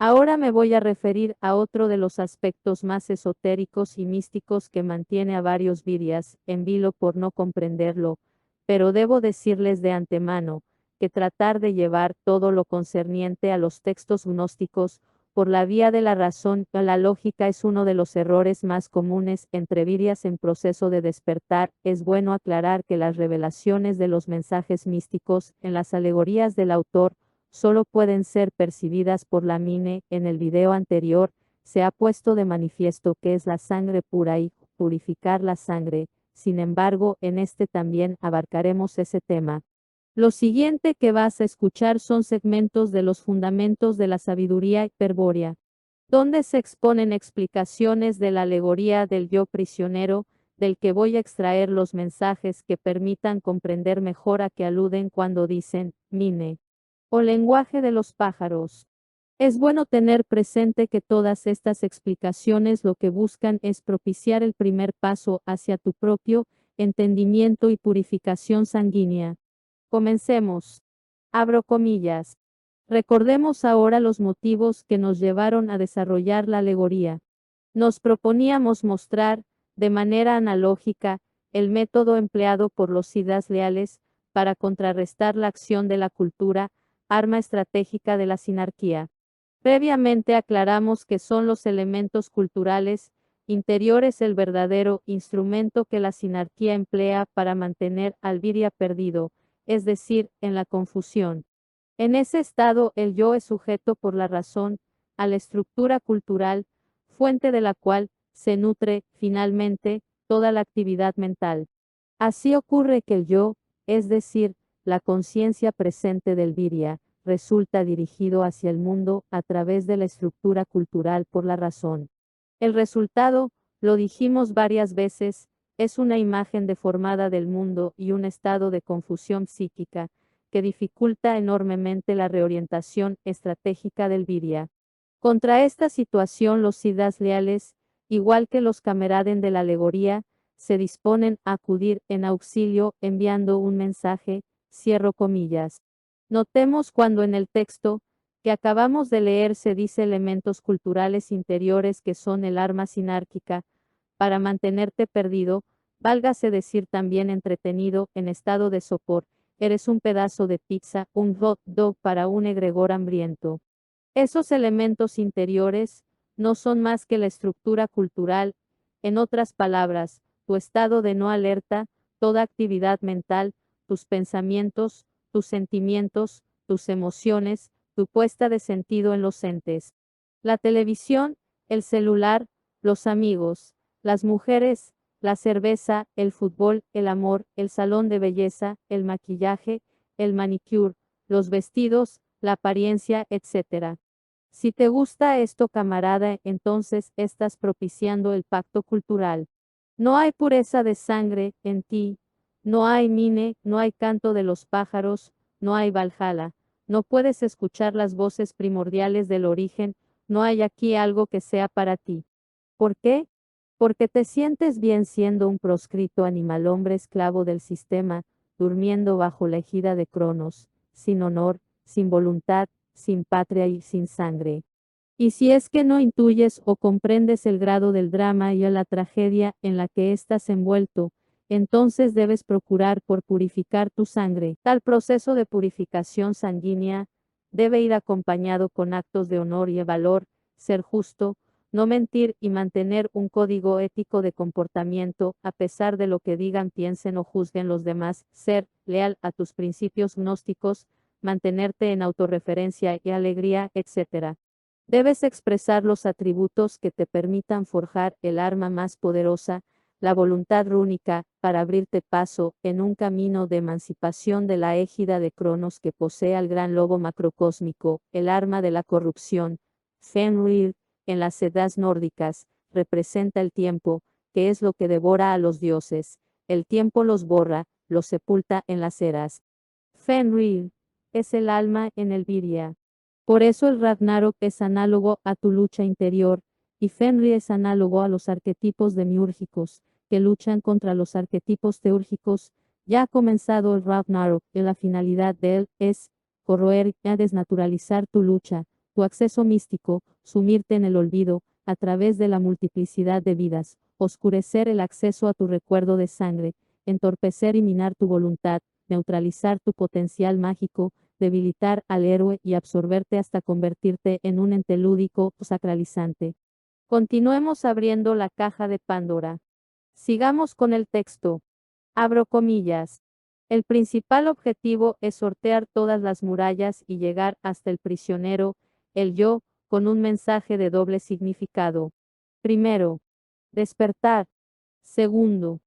Ahora me voy a referir a otro de los aspectos más esotéricos y místicos que mantiene a varios viryas en vilo por no comprenderlo, pero debo decirles de antemano, que tratar de llevar todo lo concerniente a los textos gnósticos, por la vía de la razón o la lógica es uno de los errores más comunes entre viryas en proceso de despertar. Es bueno aclarar que las revelaciones de los mensajes místicos en las alegorías del autor solo pueden ser percibidas por la mine. En el video anterior, se ha puesto de manifiesto que es la sangre pura y purificar la sangre. Sin embargo, en este también abarcaremos ese tema. Lo siguiente que vas a escuchar son segmentos de los fundamentos de la sabiduría hiperbórea, donde se exponen explicaciones de la alegoría del yo prisionero, del que voy a extraer los mensajes que permitan comprender mejor a qué aluden cuando dicen, mine, o lenguaje de los pájaros. Es bueno tener presente que todas estas explicaciones lo que buscan es propiciar el primer paso hacia tu propio entendimiento y purificación sanguínea. Comencemos. Abro comillas. Recordemos ahora los motivos que nos llevaron a desarrollar la alegoría. Nos proponíamos mostrar, de manera analógica, el método empleado por los siddhas leales para contrarrestar la acción de la cultura, arma estratégica de la sinarquía. Previamente aclaramos que son los elementos culturales interiores el verdadero instrumento que la sinarquía emplea para mantener al virya perdido, es decir, en la confusión. En ese estado el yo es sujeto por la razón a la estructura cultural, fuente de la cual se nutre, finalmente, toda la actividad mental. Así ocurre que el yo, es decir, la conciencia presente del virya, resulta dirigido hacia el mundo a través de la estructura cultural por la razón. El resultado, lo dijimos varias veces, es una imagen deformada del mundo y un estado de confusión psíquica, que dificulta enormemente la reorientación estratégica del virya. Contra esta situación los siddhas leales, igual que los cameraden de la alegoría, se disponen a acudir en auxilio enviando un mensaje, cierro comillas. Notemos cuando en el texto que acabamos de leer se dice elementos culturales interiores que son el arma sinárquica, para mantenerte perdido, válgase decir también entretenido, en estado de sopor, eres un pedazo de pizza, un hot dog para un egregor hambriento. Esos elementos interiores no son más que la estructura cultural, en otras palabras, tu estado de no alerta, toda actividad mental, tus pensamientos, tus sentimientos, tus emociones, tu puesta de sentido en los entes. La televisión, el celular, los amigos, las mujeres, la cerveza, el fútbol, el amor, el salón de belleza, el maquillaje, el manicure, los vestidos, la apariencia, etc. Si te gusta esto, camarada, entonces estás propiciando el pacto cultural. No hay pureza de sangre en ti, no hay mine, no hay canto de los pájaros, no hay Valhalla, no puedes escuchar las voces primordiales del origen, no hay aquí algo que sea para ti. ¿Por qué? Porque te sientes bien siendo un proscrito animal hombre esclavo del sistema, durmiendo bajo la ejida de Cronos, sin honor, sin voluntad, sin patria y sin sangre. Y si es que no intuyes o comprendes el grado del drama y la tragedia en la que estás envuelto, entonces debes procurar por purificar tu sangre. Tal proceso de purificación sanguínea debe ir acompañado con actos de honor y valor, ser justo, no mentir y mantener un código ético de comportamiento, a pesar de lo que digan, piensen o juzguen los demás, ser leal a tus principios gnósticos, mantenerte en autorreferencia y alegría, etc. Debes expresar los atributos que te permitan forjar el arma más poderosa, la voluntad rúnica, para abrirte paso en un camino de emancipación de la égida de Cronos que posee al gran lobo macrocósmico, el arma de la corrupción. Fenrir, en las Eddas nórdicas, representa el tiempo, que es lo que devora a los dioses. El tiempo los borra, los sepulta en las eras. Fenrir es el alma en el virya. Por eso el Ragnarok es análogo a tu lucha interior, y Fenrir es análogo a los arquetipos demiúrgicos, que luchan contra los arquetipos teúrgicos. Ya ha comenzado el Ragnarok, y la finalidad de él es corroer y desnaturalizar tu lucha, tu acceso místico, sumirte en el olvido, a través de la multiplicidad de vidas, oscurecer el acceso a tu recuerdo de sangre, entorpecer y minar tu voluntad, neutralizar tu potencial mágico, debilitar al héroe y absorberte hasta convertirte en un ente lúdico o sacralizante. Continuemos abriendo la caja de Pandora. Sigamos con el texto. Abro comillas. El principal objetivo es sortear todas las murallas y llegar hasta el prisionero, el yo, con un mensaje de doble significado. Primero, despertar. Segundo,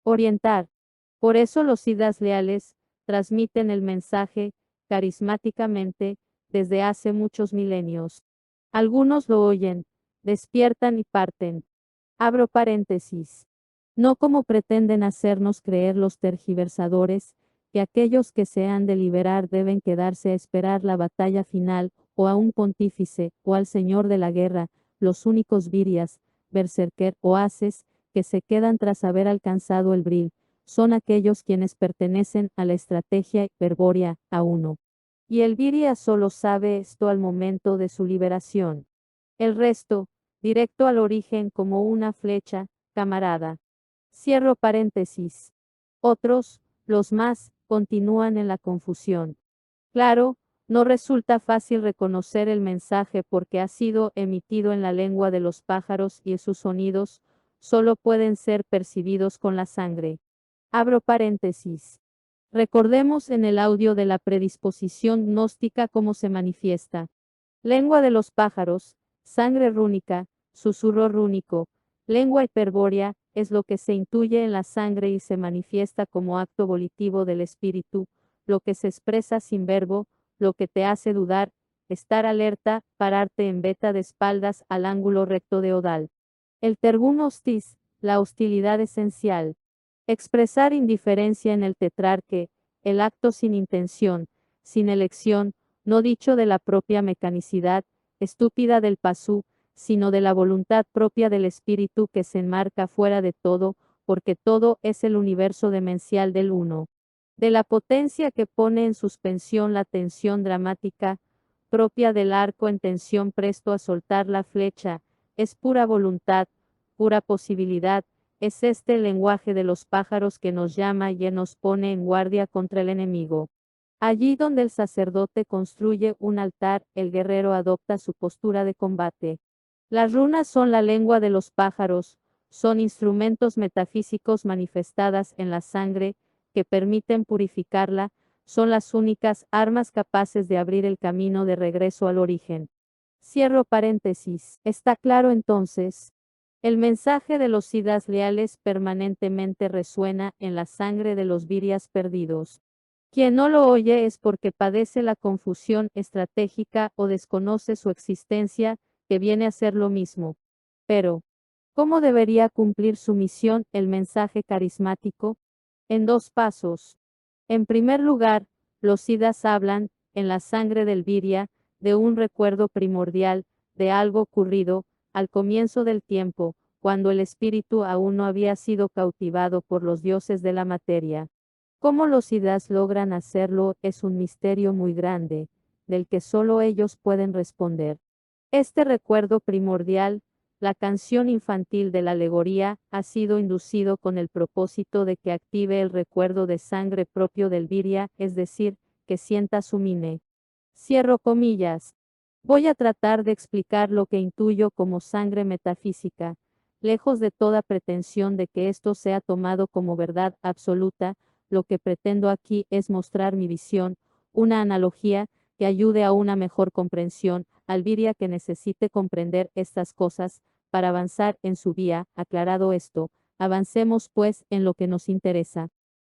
orientar. Por eso los siddhas leales transmiten el mensaje carismáticamente desde hace muchos milenios. Algunos lo oyen, despiertan y parten. Abro paréntesis. No como pretenden hacernos creer los tergiversadores, que aquellos que se han de liberar deben quedarse a esperar la batalla final, o a un pontífice, o al señor de la guerra, los únicos virias, berserker o ases, que se quedan tras haber alcanzado el bril, son aquellos quienes pertenecen a la estrategia hiperbórea, a uno. Y el viria solo sabe esto al momento de su liberación. El resto, directo al origen como una flecha, camarada. Cierro paréntesis. Otros, los más, continúan en la confusión. Claro, no resulta fácil reconocer el mensaje porque ha sido emitido en la lengua de los pájaros y sus sonidos solo pueden ser percibidos con la sangre. Abro paréntesis. Recordemos en el audio de la predisposición gnóstica cómo se manifiesta. Lengua de los pájaros, sangre rúnica, susurro rúnico, lengua hiperbórea, es lo que se intuye en la sangre y se manifiesta como acto volitivo del espíritu, lo que se expresa sin verbo, lo que te hace dudar, estar alerta, pararte en beta de espaldas al ángulo recto de Odal. El tergum hostis, la hostilidad esencial. Expresar indiferencia en el tetrarque, el acto sin intención, sin elección, no dicho de la propia mecanicidad, estúpida del pasú, sino de la voluntad propia del espíritu que se enmarca fuera de todo, porque todo es el universo demencial del uno. De la potencia que pone en suspensión la tensión dramática, propia del arco en tensión presto a soltar la flecha, es pura voluntad, pura posibilidad, es este el lenguaje de los pájaros que nos llama y nos pone en guardia contra el enemigo. Allí donde el sacerdote construye un altar, el guerrero adopta su postura de combate. Las runas son la lengua de los pájaros, son instrumentos metafísicos manifestadas en la sangre, que permiten purificarla, son las únicas armas capaces de abrir el camino de regreso al origen. Cierro paréntesis. ¿Está claro entonces? El mensaje de los siddhas leales permanentemente resuena en la sangre de los virias perdidos. Quien no lo oye es porque padece la confusión estratégica o desconoce su existencia, que viene a ser lo mismo. Pero, ¿cómo debería cumplir su misión el mensaje carismático? En dos pasos. En primer lugar, los siddhas hablan, en la sangre del viria, de un recuerdo primordial, de algo ocurrido, al comienzo del tiempo, cuando el espíritu aún no había sido cautivado por los dioses de la materia. Cómo los siddhas logran hacerlo es un misterio muy grande, del que solo ellos pueden responder. Este recuerdo primordial, la canción infantil de la alegoría, ha sido inducido con el propósito de que active el recuerdo de sangre propio del viria, es decir, que sienta su mine. Cierro comillas. Voy a tratar de explicar lo que intuyo como sangre metafísica, lejos de toda pretensión de que esto sea tomado como verdad absoluta. Lo que pretendo aquí es mostrar mi visión, una analogía que ayude a una mejor comprensión, al viria que necesite comprender estas cosas, para avanzar en su vía. Aclarado esto, avancemos pues en lo que nos interesa.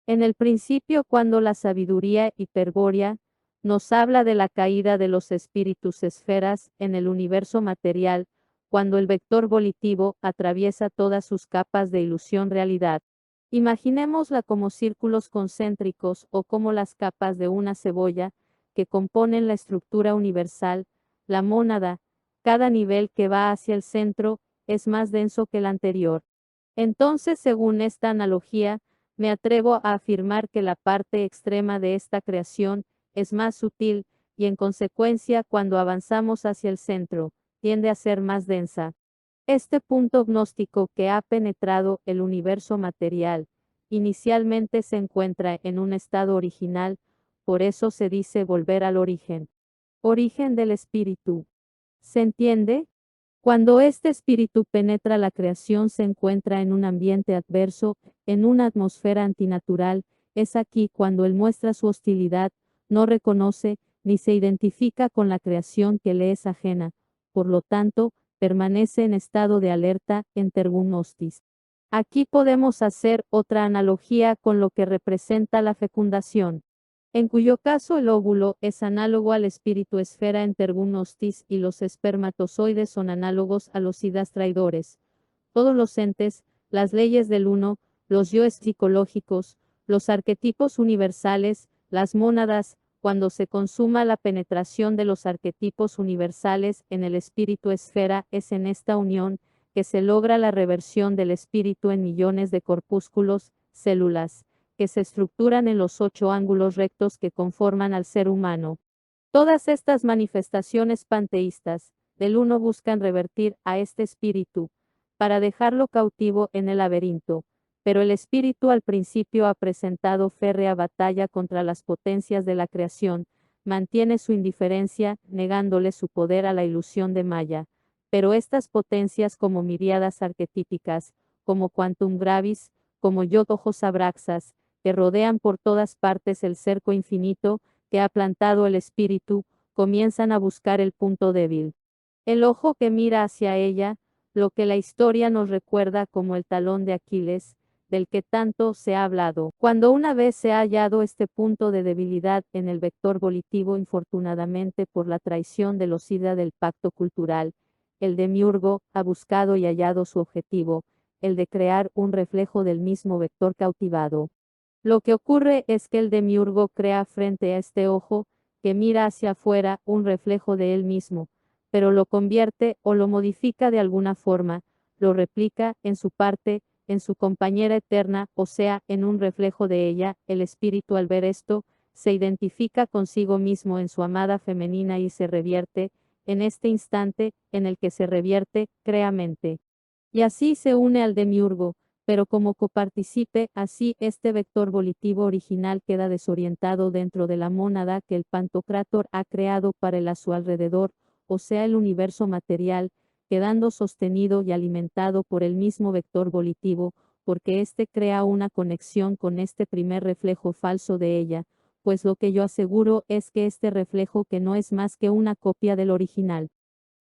En el principio, cuando la sabiduría hiperbórea nos habla de la caída de los espíritus esferas en el universo material, cuando el vector volitivo atraviesa todas sus capas de ilusión realidad. Imaginémosla como círculos concéntricos o como las capas de una cebolla, que componen la estructura universal, la mónada. Cada nivel que va hacia el centro es más denso que el anterior. Entonces, según esta analogía, me atrevo a afirmar que la parte extrema de esta creación es más sutil y en consecuencia cuando avanzamos hacia el centro, tiende a ser más densa. Este punto gnóstico que ha penetrado el universo material, inicialmente se encuentra en un estado original, por eso se dice volver al origen. Origen del espíritu. ¿Se entiende? Cuando este espíritu penetra la creación se encuentra en un ambiente adverso, en una atmósfera antinatural, es aquí cuando él muestra su hostilidad, no reconoce, ni se identifica con la creación que le es ajena, por lo tanto, permanece en estado de alerta, en tergum hostis. Aquí podemos hacer otra analogía con lo que representa la fecundación, en cuyo caso el óvulo es análogo al espíritu esfera en tergum hostis y los espermatozoides son análogos a los sidas traidores. Todos los entes, las leyes del uno, los yoes psicológicos, los arquetipos universales, las mónadas, cuando se consuma la penetración de los arquetipos universales en el espíritu esfera, es en esta unión que se logra la reversión del espíritu en millones de corpúsculos, células, que se estructuran en los 8 ángulos rectos que conforman al ser humano. Todas estas manifestaciones panteístas del uno buscan revertir a este espíritu, para dejarlo cautivo en el laberinto, pero el espíritu al principio ha presentado férrea batalla contra las potencias de la creación, mantiene su indiferencia, negándole su poder a la ilusión de Maya, pero estas potencias como miríadas arquetípicas, como quantum gravis, como ojos abraxas, que rodean por todas partes el cerco infinito que ha plantado el espíritu, comienzan a buscar el punto débil. El ojo que mira hacia ella, lo que la historia nos recuerda como el talón de Aquiles, del que tanto se ha hablado. Cuando una vez se ha hallado este punto de debilidad en el vector volitivo infortunadamente por la traición de los ida del pacto cultural, el demiurgo ha buscado y hallado su objetivo, el de crear un reflejo del mismo vector cautivado. Lo que ocurre es que el demiurgo crea frente a este ojo, que mira hacia afuera, un reflejo de él mismo, pero lo convierte o lo modifica de alguna forma, lo replica, en su parte, en su compañera eterna, o sea, en un reflejo de ella. El espíritu al ver esto, se identifica consigo mismo en su amada femenina y se revierte, en este instante, en el que se revierte, crea mente. Y así se une al demiurgo, pero como coparticipe, así este vector volitivo original queda desorientado dentro de la mónada que el Pantocrátor ha creado para él a su alrededor, o sea el universo material, quedando sostenido y alimentado por el mismo vector volitivo, porque éste crea una conexión con este primer reflejo falso de ella, pues lo que yo aseguro es que este reflejo que no es más que una copia del original.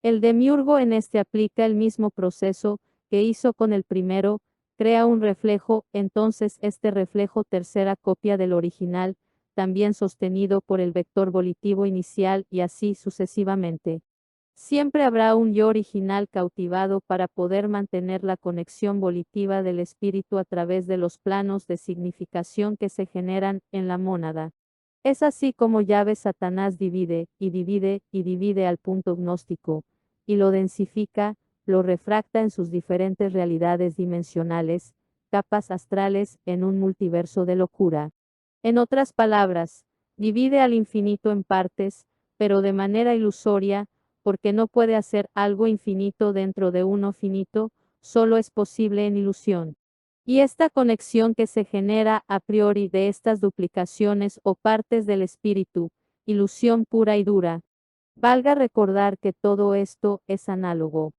El demiurgo en este aplica el mismo proceso que hizo con el primero, crea un reflejo, entonces este reflejo tercera copia del original, también sostenido por el vector volitivo inicial y así sucesivamente. Siempre habrá un yo original cautivado para poder mantener la conexión volitiva del espíritu a través de los planos de significación que se generan en la mónada. Es así como llave Satanás divide, y divide, y divide al punto gnóstico, y lo densifica, lo refracta en sus diferentes realidades dimensionales, capas astrales, en un multiverso de locura. En otras palabras, divide al infinito en partes, pero de manera ilusoria, porque no puede hacer algo infinito dentro de uno finito, solo es posible en ilusión. Y esta conexión que se genera a priori de estas duplicaciones o partes del espíritu, ilusión pura y dura. Valga recordar que todo esto es análogo.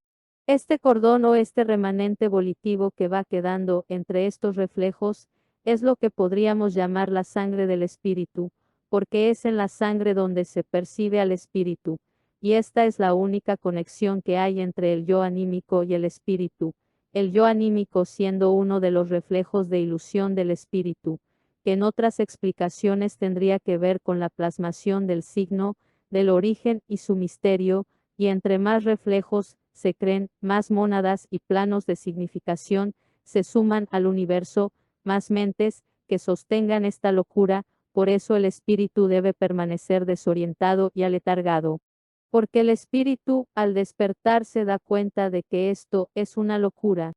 Este cordón o este remanente volitivo que va quedando entre estos reflejos, es lo que podríamos llamar la sangre del espíritu, porque es en la sangre donde se percibe al espíritu, y esta es la única conexión que hay entre el yo anímico y el espíritu, el yo anímico siendo uno de los reflejos de ilusión del espíritu, que en otras explicaciones tendría que ver con la plasmación del signo, del origen y su misterio, y entre más reflejos se creen, más mónadas y planos de significación se suman al universo, más mentes que sostengan esta locura, por eso el espíritu debe permanecer desorientado y aletargado. Porque el espíritu, al despertar, se da cuenta de que esto es una locura.